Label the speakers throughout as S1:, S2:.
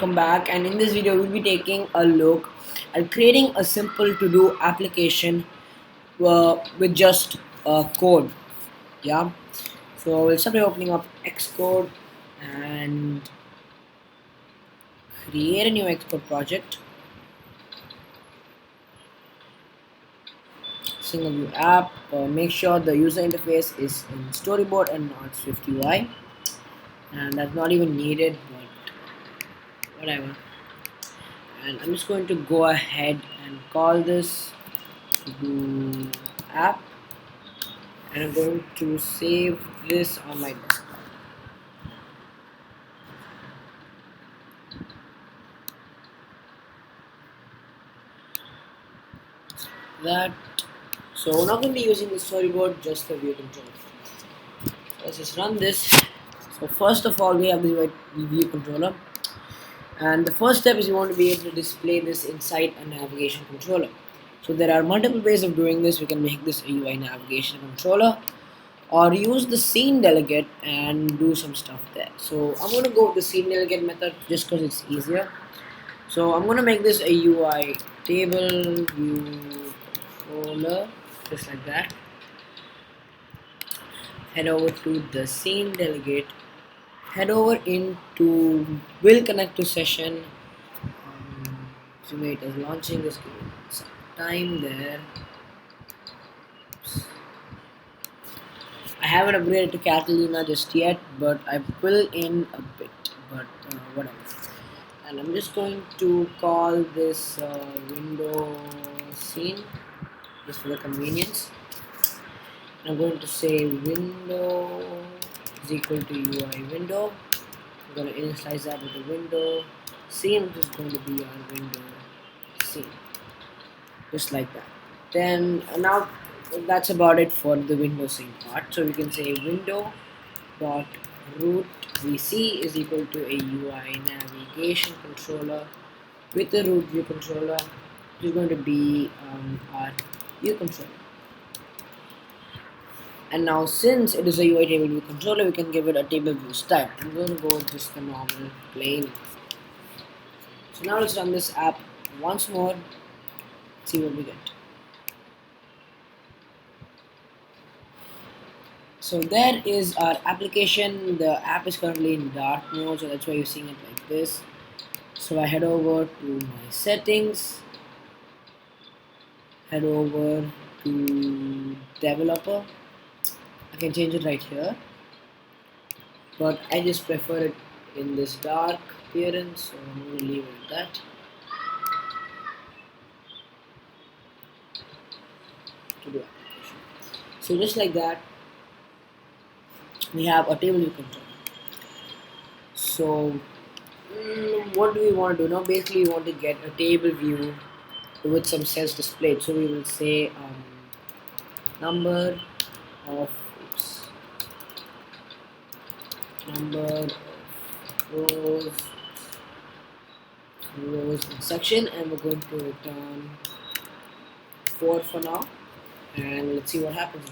S1: Welcome back, and in this video we'll be taking a look at creating a simple to-do application with just code. Yeah, so we'll start by opening up Xcode and create a new Xcode project. Single view app. Make sure the user interface is in storyboard and not Swift UI, and that's not even needed, but whatever. And I'm just going to go ahead and call this to-do app, and I'm going to save this on my desktop. That so we're not going to be using the storyboard, just the view controller. Let's just run this. So first of all, we have the view controller, and the first step is you want to be able to display this inside a navigation controller. So there are multiple ways of doing this. We can make this a UI navigation controller, or use the scene delegate and do some stuff there. So I'm going to go with the scene delegate method just because it's easier. So I'm going to make this a UI table view controller, just like that. Head over to the scene delegate. Head over into will connect to session. So wait, is launching, just give it some time there. I haven't upgraded to Catalina just yet, but I will in a bit. But whatever. And I'm just going to call this window scene just for the convenience. I'm going to say window is equal to UI window. I'm going to initialize that with the window scene, which is going to be our window scene, just like that. Then now that's about it for the window scene part. So we can say window dot root vc is equal to a UI navigation controller with the root view controller, which is going to be our view controller. And now since it is a UI table view controller, we can give it a table view style. I'm going to go with just the normal plain. So now let's run this app once more, see what we get. So there is our application. The app is currently in dark mode, so that's why you're seeing it like this. So I head over to my settings, head over to developer. I can change it right here, but I just prefer it in this dark appearance, so I'm going to leave it at that. To do application. So just like that, we have a table view controller. So what do we want to do now? Basically, we want to get a table view with some cells displayed. So we will say number of oops, number of rows in section, and we're going to return 4 for now, and let's see what happens.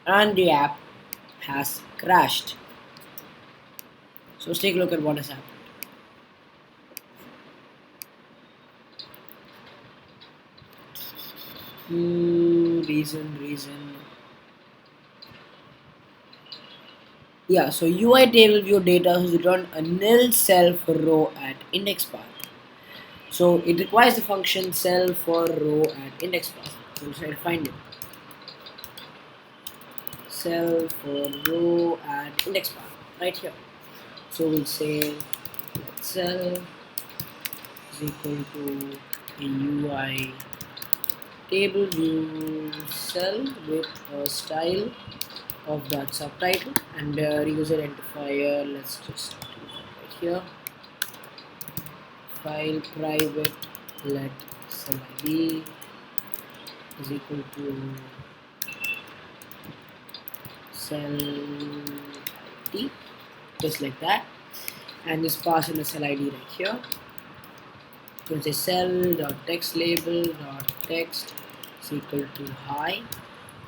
S1: And the app has crashed. So let's take a look at what has happened. Reason. Yeah, so UI table view data has returned a nil cell for row at index path. So it requires the function cell for row at index path. So we'll try to find it. Cell for row at index path right here. So we'll say cell is equal to a UI table view cell with a style of that subtitle and user identifier. Let's just do that right here. File private let cell ID is equal to cell ID, just like that, and just pass in the cell ID right here. So say cell.text label.text is equal to hi,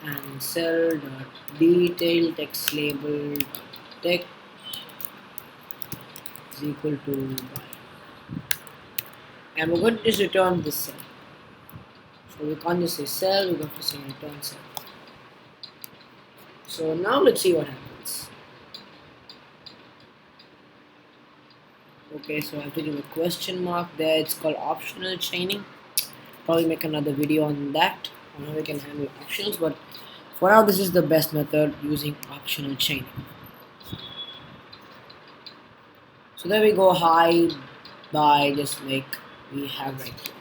S1: and cell dot detail text label text is equal to by, and we're going to just return this cell. So we can't just say cell, we're going to say return cell. So now let's see what happens. Okay, so I have to give a question mark there. It's called optional chaining. Probably make another video on that, on how we can handle options, but for now this is the best method, using optional chaining. So there we go, high by, just like we have right here.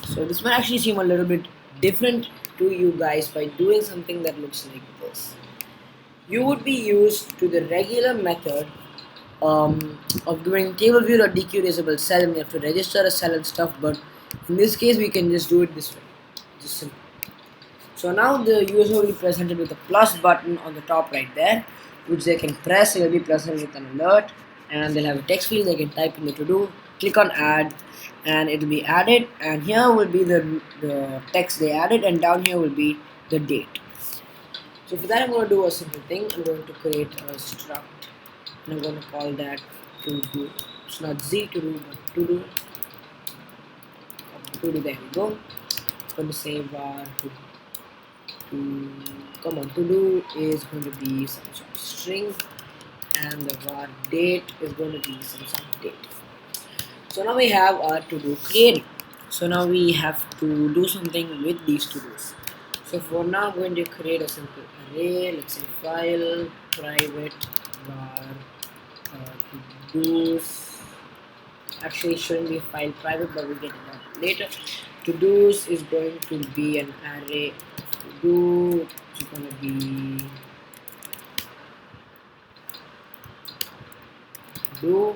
S1: So this might actually seem a little bit different to you guys by doing something that looks like this. You would be used to the regular method of doing table view or DQ disable cell, and you have to register a cell and stuff, but in this case we can just do it this way, just simple. So now the user will be presented with a plus button on the top right there, which they can press. It will be presented with an alert, and they'll have a text field they can type in the to do, click on add, and it will be added, and here will be the text they added, and down here will be the date. So for that I'm going to do a simple thing. I'm going to create a struct, and I'm going to call that to do. It's not z to do, but to do. To do, there we go. I'm going to say var to come on, to do is going to be some sort of string, and the var date is going to be some sort of date. So now we have our to do created. So now we have to do something with these to dos. So for now I'm going to create a simple array. Let's say file private var to dos. Actually it shouldn't be file private, but we'll get it out later. To dos is going to be an array of to do. It's going to be do,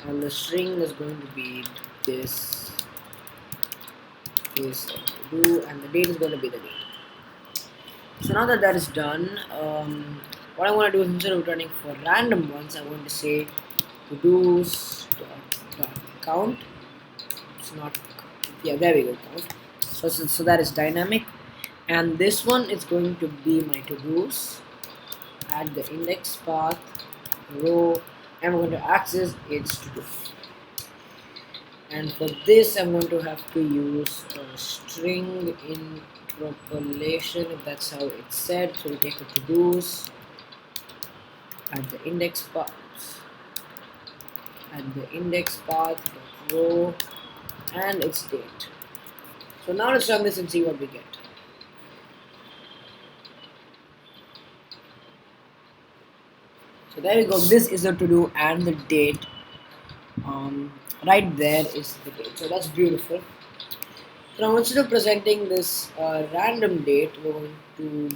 S1: and the string is going to be this is do, and the date is going to be the date. So now that that is done, what I want to do is, instead of returning for random ones, I want to say to do's dot count. It's not, yeah, there we go, count. So that is dynamic, and this one is going to be my to do's at the index path row, and we're going to access its to do. And for this I'm going to have to use a string interpolation, if that's how it's said. So we take a to do's at the index path row and its date. So now let's run this and see what we get. So there we go, this is a to do, and the date right there is the date. So that's beautiful. So now instead of presenting this random date, we're going to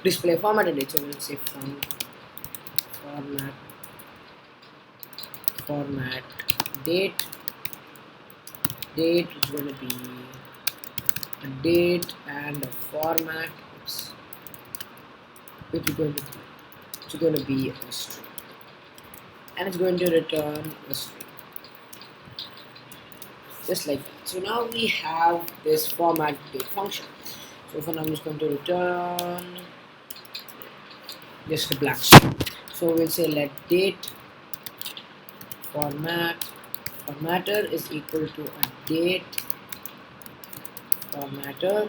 S1: display formatted date. So we'll say format date is going to be a date and a format, which is going to be a string, and it's going to return a string, just like that. So now we have this format date function. So for now I'm just going to return just a blank string. So we'll say let date formatter is equal to a date formatter.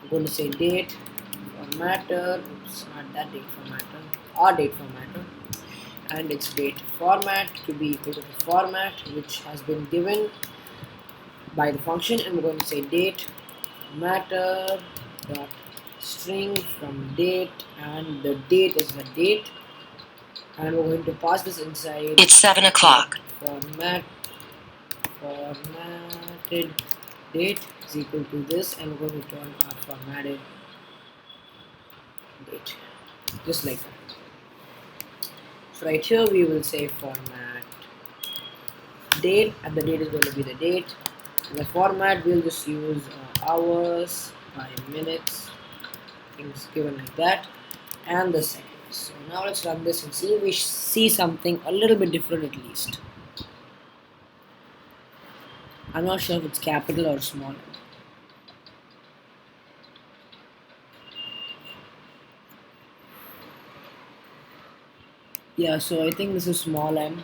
S1: I'm going to say date formatter, oops, not that date formatter, or date formatter, and its date format to be equal to the format which has been given by the function, and we're going to say date formatter dot string from date, and the date is the date, and we're going to pass this inside.
S2: It's 7 o'clock.
S1: Formatted date is equal to this, and we're going to return our formatted date, just like that. So right here we will say format date, and the date is going to be the date, and the format we'll just use hours by minutes, things given like that, and the seconds. So now let's run this and see if we see something a little bit different at least. I'm not sure if it's capital or small m. Yeah, so I think this is small m,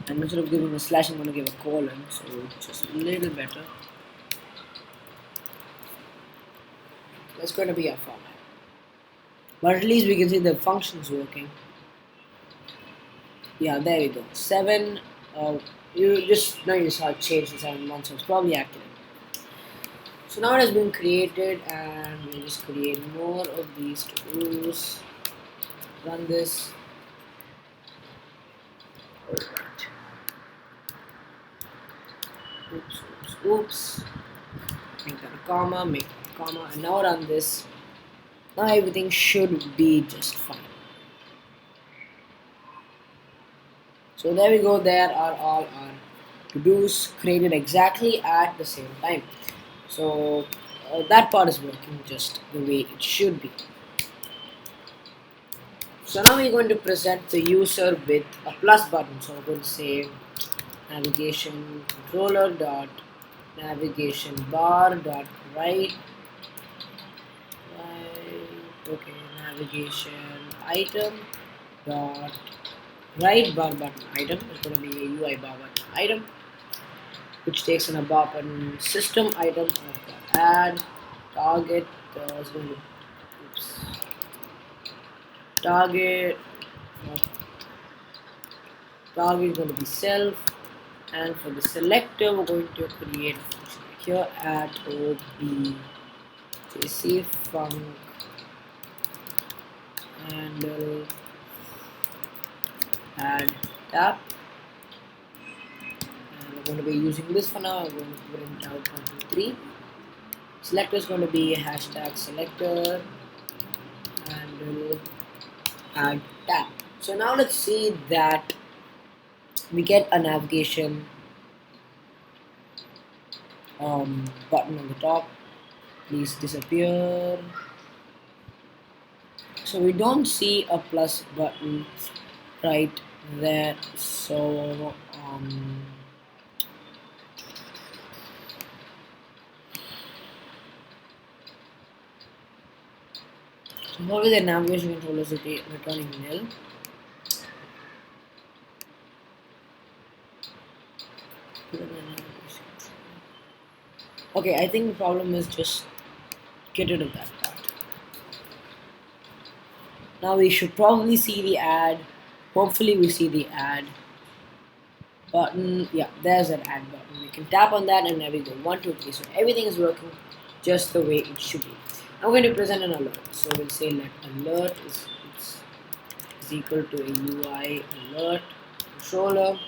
S1: and instead of giving a slash I'm going to give a colon, so it's just a little better. That's going to be our format. But at least we can see the functions working. Yeah, there we go. 7, you just know you saw it change to 7 1, so it's probably active. So now it has been created, and we'll just create more of these to-dos. Run this. Alright. Oops. Make that a comma, make that a comma, and now run this. Now everything should be just fine. So there we go, there are all our to-dos created exactly at the same time. So that part is working just the way it should be. So now we're going to present the user with a plus button. So I'm going to say navigation controller dot navigation bar dot right, okay, navigation item dot right bar button item is going to be a UI bar button item, which takes in a bar button system item of the add target is going to oops, target target is going to be self, and for the selector we're going to create a function here at objc func handle add tab, and we're going to be using this for now. I'm going to print out 1 2 3. Selector is going to be hashtag selector handle add tab. So now let's see that we get a navigation button on the top. Please disappear. So we don't see a plus button right there. So what with the navigation controller is returning nil. Okay, I think the problem is just get rid of that part. Now we should probably see the add. Hopefully we see the add button. Yeah, there's an add button. We can tap on that and there we go. 1 2 3. So everything is working just the way it should be. I'm going to present an alert. So we'll say let alert is equal to a UI alert controller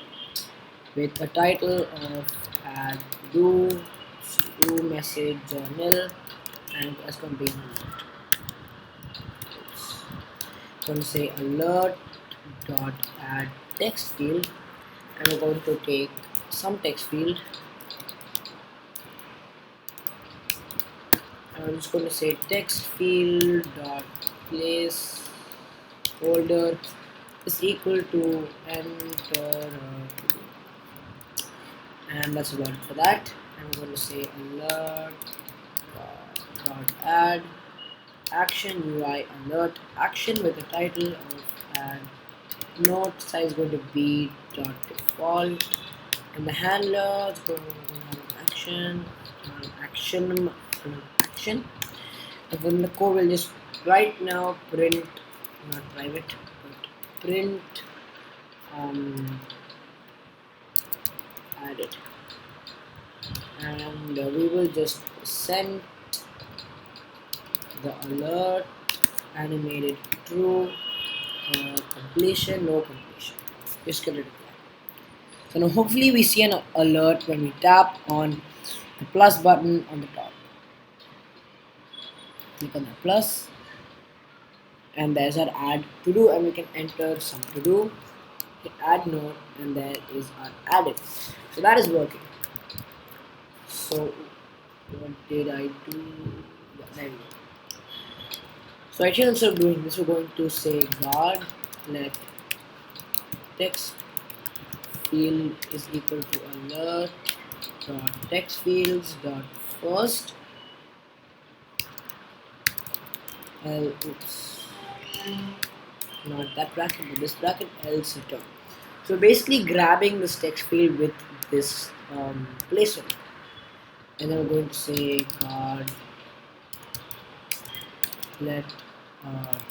S1: with a title of add do message nil, and that's going to be an alert. I'm going to say alert dot add text field, and we're going to take some text field, and I'm just going to say text field dot place folder is equal to enter and that's about it for that. I'm going to say alert dot add action UI alert action with the title of add note size going to be dot default, and the handler is going to have action action, and then the code will just right now print not private but print added, and we will just send the alert animated true, completion no completion, just get rid of that. So now hopefully we see an alert when we tap on the plus button on the top. Click on the plus and there's our add to do, and we can enter some to do, hit add node, and there is our added. So that is working. So what did I do? Yeah, there we go. So actually instead of doing this, we're going to say guard let text field is equal to alert dot text fields dot first oops, not that bracket but this bracket else return. So basically grabbing this text field with this placeholder, and then we're going to say guard let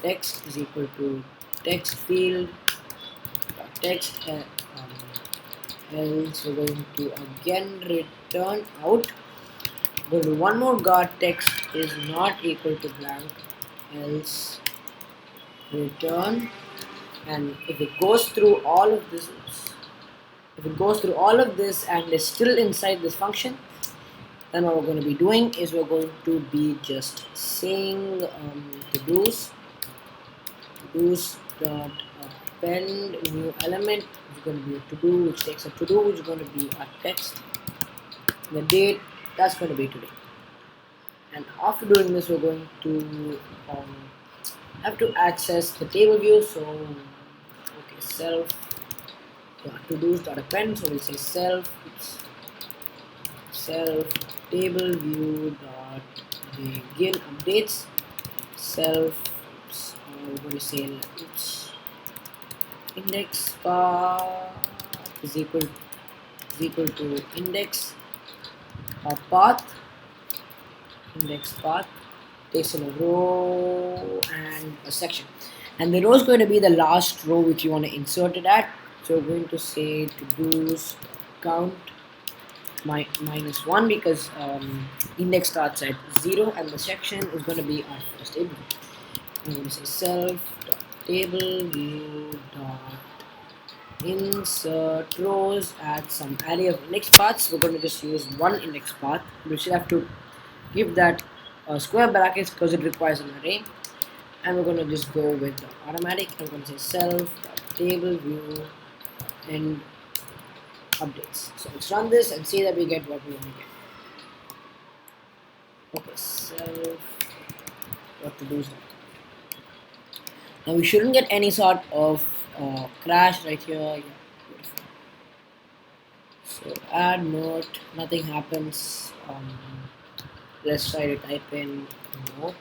S1: text is equal to text field text else we're going to again return out. Go to one more guard text is not equal to blank else return, and if it goes through all of this if it goes through all of this and is still inside this function, then what we're going to be doing is we're going to be just saying to-dos dot append new element is going to be a to-do, which takes a to-do, which is going to be a text. The date, that's going to be today. And after doing this, we're going to have to access the table view. So okay, self to-dos dot append. So we'll say self table view dot begin updates self we're going to say index path is equal to index path takes in a row and a section, and the row is going to be the last row which you want to insert it at. So we're going to say to-dos count -1 because index starts at 0 and the section is going to be our first table. I'm going to say self table view dot insert rows at some array of index paths. We're going to just use one index path. We should have to give that square brackets because it requires an array, and we're going to just go with the automatic. I'm going to say self table view and updates. So let's run this and see that we get what we want to get. Okay, self what to do is that. Now we shouldn't get any sort of crash right here. Yeah, beautiful. So add note, nothing happens. Let's try to type in note,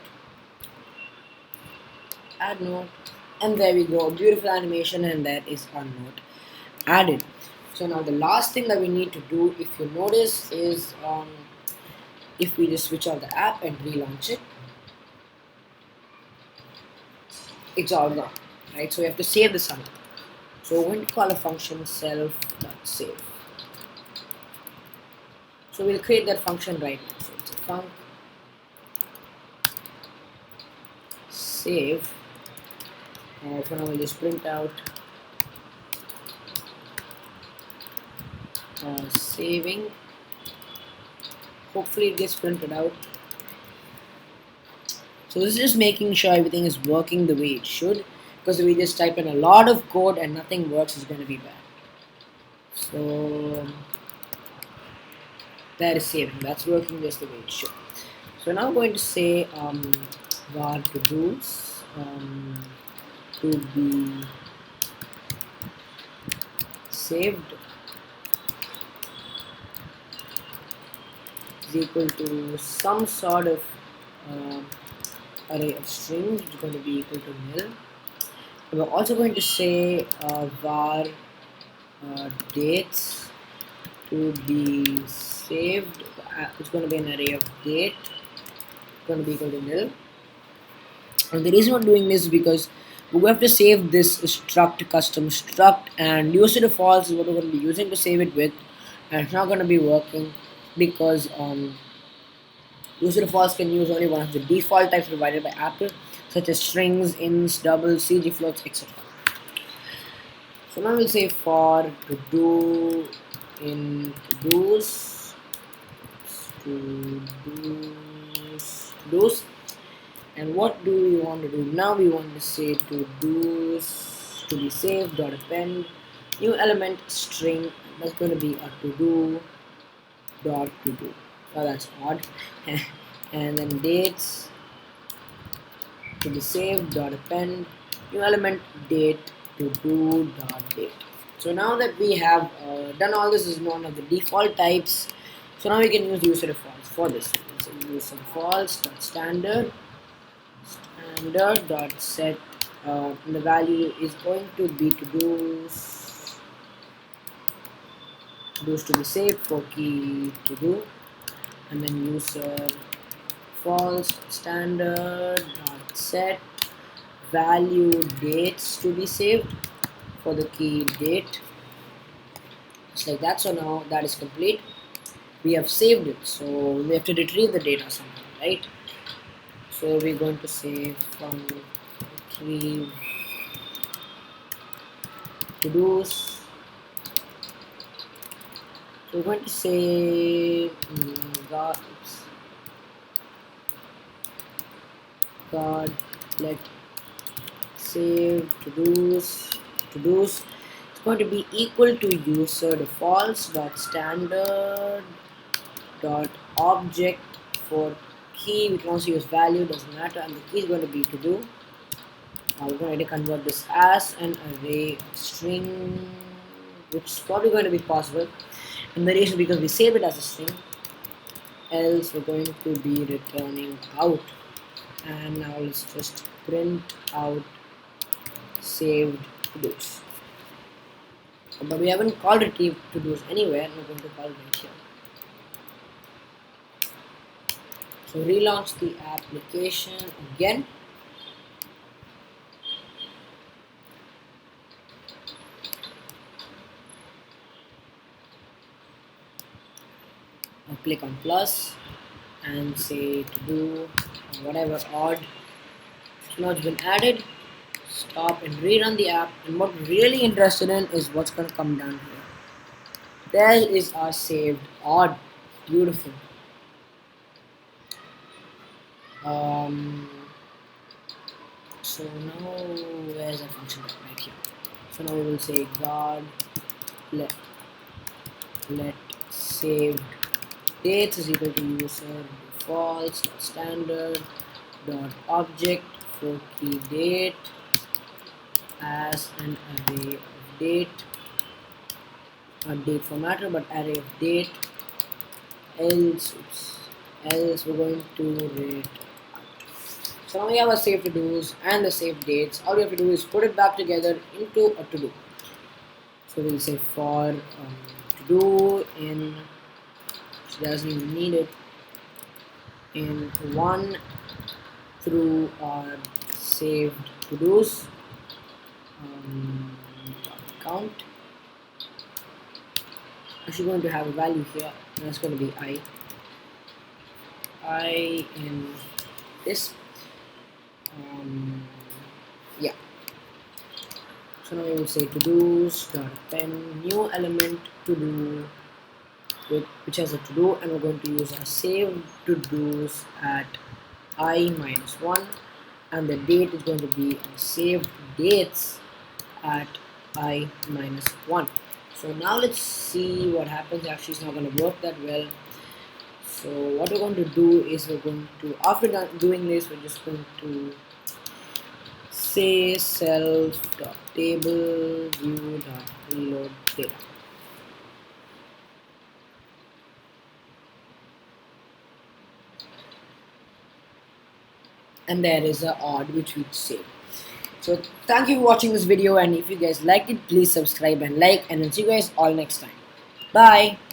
S1: add note, and there we go. Beautiful animation, and that is our note added. So now the last thing that we need to do, if you notice, is if we just switch off the app and relaunch it, it's all gone, right? So we have to save this somehow. So we're going to call a function self.save. So we'll create that function right now. So it's a func save. For now we'll just print out saving. Hopefully it gets printed out. So this is just making sure everything is working the way it should, because if we just type in a lot of code and nothing works, it's going to be bad. So that is saving. That's working just the way it should. So now I'm going to say var to-dos to be saved is equal to some sort of array of strings, which is going to be equal to nil. And we're also going to say var dates to be saved. It's going to be an array of date. It's going to be equal to nil. And the reason we're doing this is because we have to save this struct custom struct, and use to false is what we're going to be using to save it with, and it's not going to be working because user false can use only one of the default types provided by Apple, such as strings, ints, doubles, CG floats, etc. So now we'll say for to do in to-dos, and what do we want to do now? We want to say to-dos to be saved dot append new element string. That's going to be a to-do dot to-do. Oh, that's odd. And then dates to be saved dot append new element date to do dot date. So now that we have done all this, is one of the default types So now we can use user defaults for this. So user defaults dot standard dot set. The value is going to be to do's to be saved for key to do, and then user false standard dot set value dates to be saved for the key date. Just like that. So now that is complete. We have saved it, so we have to retrieve the data somehow, right? So we're going to say from retrieve to do's. So we're going to say God let save to do's it's going to be equal to user defaults dot standard dot object for key. We can also use value, doesn't matter, and the key is going to be to do. We're going to convert this as an array string, which is probably going to be possible, and the reason because we save it as a string, else we're going to be returning out. And now let's just print out saved to-dos. But we haven't called retrieve to-dos anywhere, we're going to call it right here. So relaunch the application again. Now click on plus and say to do whatever odd. So now it's been added. Stop and rerun the app, and what we're really interested in is what's going to come down here. There is our saved odd. Beautiful. So now where's our function? Right here. So now we will say God let saved dates is equal to user defaults standard dot object for key date as an array of date, not date formatter but array of date, else we're going to rate out. So now we have our save to do's and the saved dates. All we have to do is put it back together into a to do. So we'll say for to do in, so doesn't even need it, in 1 through our saved to do's count. Actually going to have a value here, and that's going to be I in this. Yeah. So now we will say to do's dot append new element to do which has a to do, and we're going to use our save to do's at I minus 1, and the date is going to be saved dates at I minus 1. So now let's see what happens. Actually, it's not going to work that well. So what we're going to do is we're going to, after doing this, we're just going to say self.table view.reload data. And there is a odd which we save. So thank you for watching this video, and if you guys liked it, please subscribe and like, and I'll see you guys all next time. Bye.